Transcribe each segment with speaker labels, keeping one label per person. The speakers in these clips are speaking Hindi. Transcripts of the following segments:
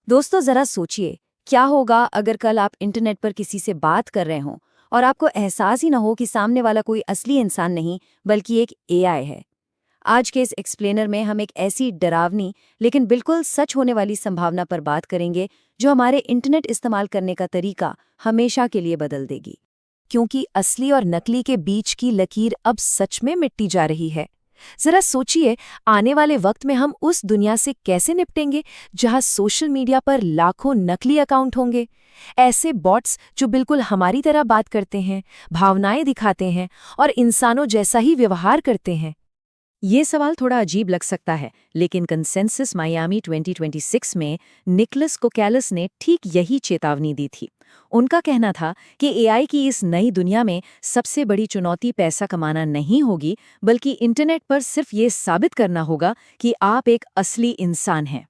Speaker 1: दोस्तों जरा सोचिए, क्या होगा अगर कल आप इंटरनेट पर किसी से बात कर रहे हों और आपको एहसास ही ना हो कि सामने वाला कोई असली इंसान नहीं बल्कि एक एआई है। आज के इस एक्सप्लेनर में हम एक ऐसी डरावनी लेकिन बिल्कुल सच होने वाली संभावना पर बात करेंगे जो हमारे इंटरनेट इस्तेमाल करने का तरीका हमेशा के लिए बदल देगी। क्योंकि असली और नकली के बीच की लकीर अब सच में मिटती जा रही है। जरा सोचिए, आने वाले वक्त में हम उस दुनिया से कैसे निपटेंगे जहां सोशल मीडिया पर लाखों नकली अकाउंट होंगे, ऐसे बॉट्स जो बिल्कुल हमारी तरह बात करते हैं, भावनाएं दिखाते हैं और इंसानों जैसा ही व्यवहार करते हैं। ये सवाल थोड़ा अजीब लग सकता है, लेकिन कंसेंसस मायामी 2026 में निकोलस कोकैलिस ने ठीक यही चेतावनी दी थी। उनका कहना था कि एआई की इस नई दुनिया में सबसे बड़ी चुनौती पैसा कमाना नहीं होगी, बल्कि इंटरनेट पर सिर्फ ये साबित करना होगा कि आप एक असली इंसान हैं।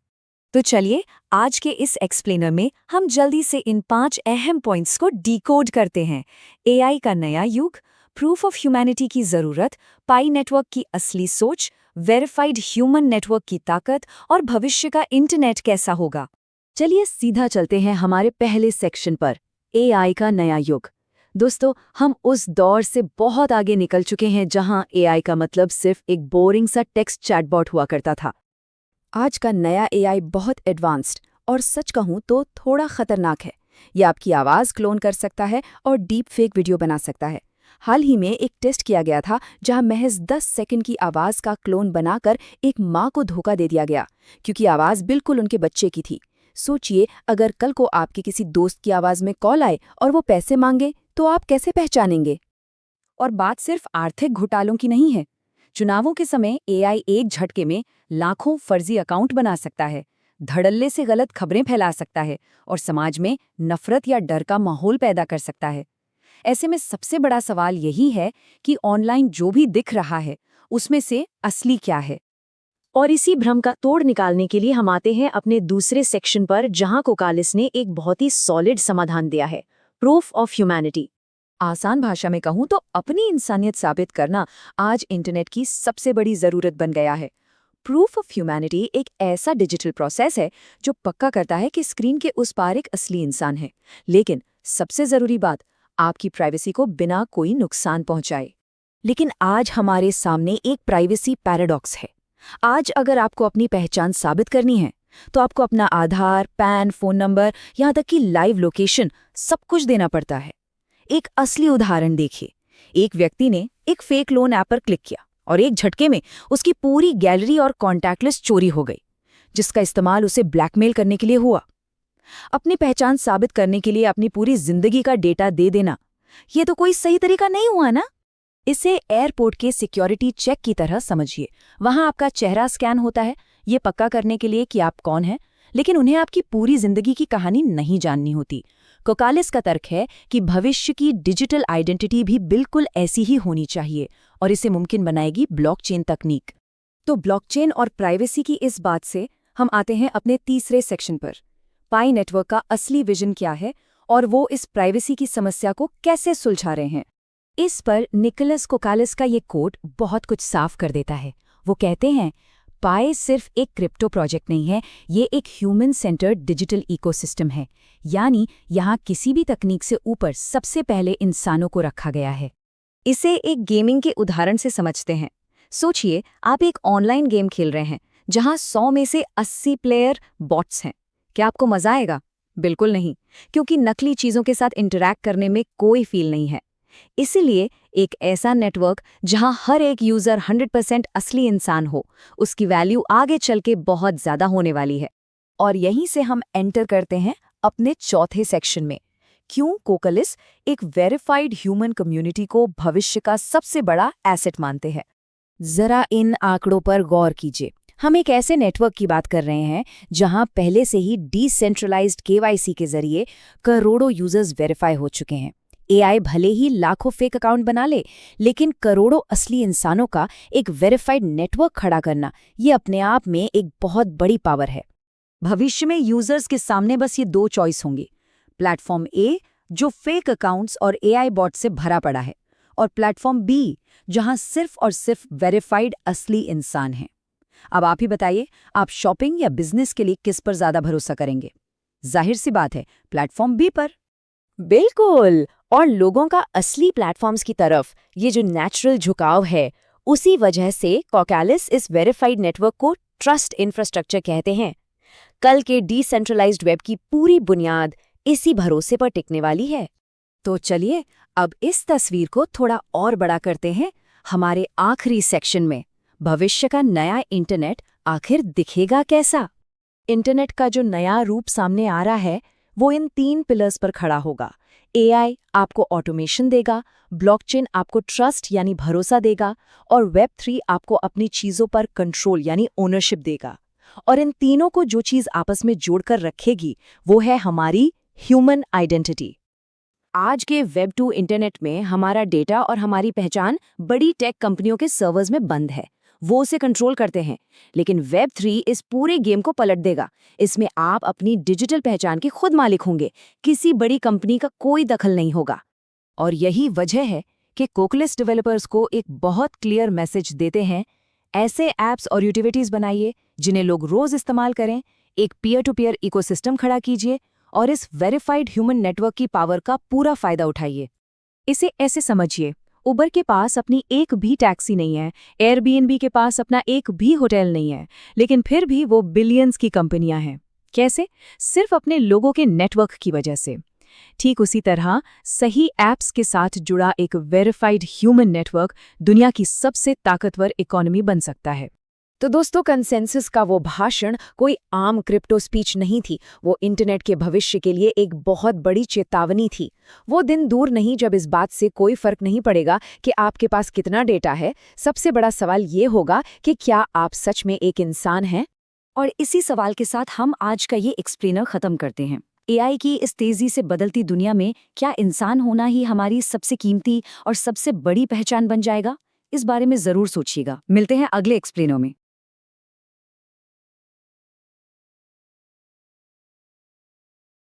Speaker 1: तो चलिए, आज के इस एक्सप्लेनर में हम जल्दी से इन 5 अहम पॉइंट्स को डिकोड करते हैं। एआई का नया युग, प्रूफ ऑफ ह्यूमैनिटी की ज़रूरत, पाई नेटवर्क की असली सोच, वेरीफाइड ह्यूमन नेटवर्क की ताकत और भविष्य का इंटरनेट कैसा होगा। चलिए सीधा चलते हैं हमारे पहले सेक्शन पर, एआई का नया युग। दोस्तों, हम उस दौर से बहुत आगे निकल चुके हैं जहां एआई का मतलब सिर्फ एक बोरिंग सा टेक्स्ट चैटबॉट हुआ करता था। आज का नया एआई बहुत एडवांस्ड और सच कहूं तो थोड़ा खतरनाक है। ये आपकी आवाज़ क्लोन कर सकता है और डीप फेक वीडियो बना सकता है। हाल ही में एक टेस्ट किया गया था जहां महज 10 सेकंड की आवाज़ का क्लोन बनाकर एक माँ को धोखा दे दिया गया, क्योंकि आवाज़ बिल्कुल उनके बच्चे की थी। सोचिए, अगर कल को आपके किसी दोस्त की आवाज़ में कॉल आए और वो पैसे मांगे, तो आप कैसे पहचानेंगे? और बात सिर्फ आर्थिक घोटालों की नहीं है। चुनावों के समय एआई एक झटके में लाखों फर्जी अकाउंट बना सकता है, धड़ल्ले से गलत खबरें फैला सकता है और समाज में नफरत या डर का माहौल पैदा कर सकता है। ऐसे में सबसे बड़ा सवाल यही है कि ऑनलाइन जो भी दिख रहा है, उसमें से असली क्या है। और इसी भ्रम का तोड़ निकालने के लिए हम आते हैं अपने दूसरे सेक्शन पर, जहां कोकालिस ने एक बहुत ही सॉलिड समाधान दिया है, प्रूफ ऑफ ह्यूमैनिटी। आसान भाषा में कहूं तो अपनी इंसानियत साबित करना आज इंटरनेट की सबसे बड़ी जरूरत बन गया है। प्रूफ ऑफ ह्यूमैनिटी एक ऐसा डिजिटल प्रोसेस है जो पक्का करता है कि स्क्रीन के उस पार एक असली इंसान है, लेकिन सबसे जरूरी बात, आपकी प्राइवेसी को बिना कोई नुकसान पहुंचाए। लेकिन आज हमारे सामने एक प्राइवेसी पैराडॉक्स है। आज अगर आपको अपनी पहचान साबित करनी है, तो आपको अपना आधार, पैन, फोन नंबर, यहाँ तक कि लाइव लोकेशन सब कुछ देना पड़ता है। एक असली उदाहरण देखिए। एक व्यक्ति ने एक फेक लोन ऐप पर क्लिक किया और एक झटके में उसकी पूरी गैलरी और कॉन्टैक्ट लिस्ट चोरी हो गई, जिसका इस्तेमाल उसे ब्लैकमेल करने के लिए हुआ। अपनी पहचान साबित करने के लिए अपनी पूरी जिंदगी का डेटा दे देना, ये तो कोई सही तरीका नहीं हुआ ना। इसे एयरपोर्ट के सिक्योरिटी चेक की तरह समझिए। वहां आपका चेहरा स्कैन होता है, ये पक्का करने के लिए कि आप कौन हैं, लेकिन उन्हें आपकी पूरी जिंदगी की कहानी नहीं जाननी होती। कोकालिस का तर्क है कि भविष्य की डिजिटल आइडेंटिटी भी बिल्कुल ऐसी ही होनी चाहिए और इसे मुमकिन बनाएगी ब्लॉकचेन तकनीक। तो ब्लॉकचेन और प्राइवेसी की इस बात से हम आते हैं अपने तीसरे सेक्शन पर, पाई नेटवर्क का असली विजन क्या है और वो इस प्राइवेसी की समस्या को कैसे सुलझा रहे हैं। इस पर निकोलस कोकालिस का ये कोट बहुत कुछ साफ कर देता है। वो कहते हैं, पाई सिर्फ एक क्रिप्टो प्रोजेक्ट नहीं है, ये एक ह्यूमन सेंटर्ड डिजिटल इकोसिस्टम है। यानी यहाँ किसी भी तकनीक से ऊपर सबसे पहले इंसानों को रखा गया है। इसे एक गेमिंग के उदाहरण से समझते हैं। सोचिए, आप एक ऑनलाइन गेम खेल रहे हैं जहाँ 100 में से 80 प्लेयर बॉट्स हैं। क्या आपको मजा आएगा? बिल्कुल नहीं, क्योंकि नकली चीजों के साथ इंटरैक्ट करने में कोई फील नहीं है। इसीलिए एक ऐसा नेटवर्क जहां हर एक यूजर 100% असली इंसान हो, उसकी वैल्यू आगे चल के बहुत ज्यादा होने वाली है। और यहीं से हम एंटर करते हैं अपने चौथे सेक्शन में, क्यों कोकालिस एक वेरीफाइड ह्यूमन कम्युनिटी को भविष्य का सबसे बड़ा एसेट मानते हैं। जरा इन आंकड़ों पर गौर कीजिए। हम एक ऐसे नेटवर्क की बात कर रहे हैं जहां पहले से ही डिसेंट्रलाइज्ड केवाईसी के जरिए करोड़ों यूजर्स वेरीफाई हो चुके हैं। एआई भले ही लाखों फेक अकाउंट बना ले, लेकिन करोड़ों असली इंसानों का एक वेरीफाइड नेटवर्क खड़ा करना, ये अपने आप में एक बहुत बड़ी पावर है। भविष्य में यूजर्स के सामने बस ये 2 चॉइस होंगी, प्लेटफॉर्म ए जो फेक अकाउंट्स और एआई बॉट से भरा पड़ा है, और प्लेटफॉर्म बी जहां सिर्फ और सिर्फ वेरीफाइड असली इंसान हैं। अब आप ही बताइए, आप शॉपिंग या बिजनेस के लिए किस पर ज्यादा भरोसा करेंगे? जाहिर सी बात है, प्लेटफॉर्म बी पर।
Speaker 2: बिल्कुल। और लोगों का असली प्लेटफॉर्म्स की तरफ ये जो नेचुरल झुकाव है, उसी वजह से कॉकैलिस इस वेरीफाइड नेटवर्क को ट्रस्ट इंफ्रास्ट्रक्चर कहते हैं। कल के डिसेंट्रलाइज्ड वेब की पूरी बुनियाद इसी भरोसे पर टिकने वाली है।
Speaker 1: तो चलिए अब इस तस्वीर को थोड़ा और बड़ा करते हैं। हमारे आखिरी सेक्शन में भविष्य का नया इंटरनेट आखिर दिखेगा कैसा? इंटरनेट का जो नया रूप सामने आ रहा है वो इन 3 पिलर्स पर खड़ा होगा। एआई आपको ऑटोमेशन देगा, ब्लॉकचेन आपको ट्रस्ट यानी भरोसा देगा, और वेब3 आपको अपनी चीजों पर कंट्रोल यानी ओनरशिप देगा। और इन तीनों को जो चीज आपस में जोड़कर रखेगी वो है हमारी ह्यूमन आइडेंटिटी। आज के वेब 2 इंटरनेट में हमारा डेटा और हमारी पहचान बड़ी टेक कंपनियों के सर्वर्स में बंद है, वो उसे कंट्रोल करते हैं। लेकिन वेब 3 इस पूरे गेम को पलट देगा। इसमें आप अपनी डिजिटल पहचान के खुद मालिक होंगे, किसी बड़ी कंपनी का कोई दखल नहीं होगा। और यही वजह है कि कोकलिस डेवलपर्स को एक बहुत क्लियर मैसेज देते हैं, ऐसे ऐप्स और यूटिलिटीज बनाइए जिन्हें लोग रोज इस्तेमाल करें, एक पीयर टू पीयर इकोसिस्टम खड़ा कीजिए और इस वेरीफाइड ह्यूमन नेटवर्क की पावर का पूरा फायदा उठाइए। इसे ऐसे समझिए, उबर के पास अपनी एक भी टैक्सी नहीं है, एयरबीएनबी के पास अपना एक भी होटल नहीं है, लेकिन फिर भी वो बिलियंस की कंपनियां हैं। कैसे? सिर्फ अपने लोगों के नेटवर्क की वजह से। ठीक उसी तरह सही ऐप्स के साथ जुड़ा एक वेरीफाइड ह्यूमन नेटवर्क दुनिया की सबसे ताकतवर इकोनॉमी बन सकता है।
Speaker 2: तो दोस्तों, कंसेंसस का वो भाषण कोई आम क्रिप्टो स्पीच नहीं थी, वो इंटरनेट के भविष्य के लिए एक बहुत बड़ी चेतावनी थी। वो दिन दूर नहीं जब इस बात से कोई फर्क नहीं पड़ेगा कि आपके पास कितना डेटा है। सबसे बड़ा सवाल ये होगा कि क्या आप सच में एक इंसान हैं? और इसी सवाल के साथ हम आज का ये एक्सप्लेनर खत्म करते हैं। एआई की इस तेजी से बदलती दुनिया में क्या इंसान होना ही हमारी सबसे कीमती और सबसे बड़ी पहचान बन जाएगा? इस बारे में जरूर सोचिएगा। मिलते हैं अगले एक्सप्लेनर में।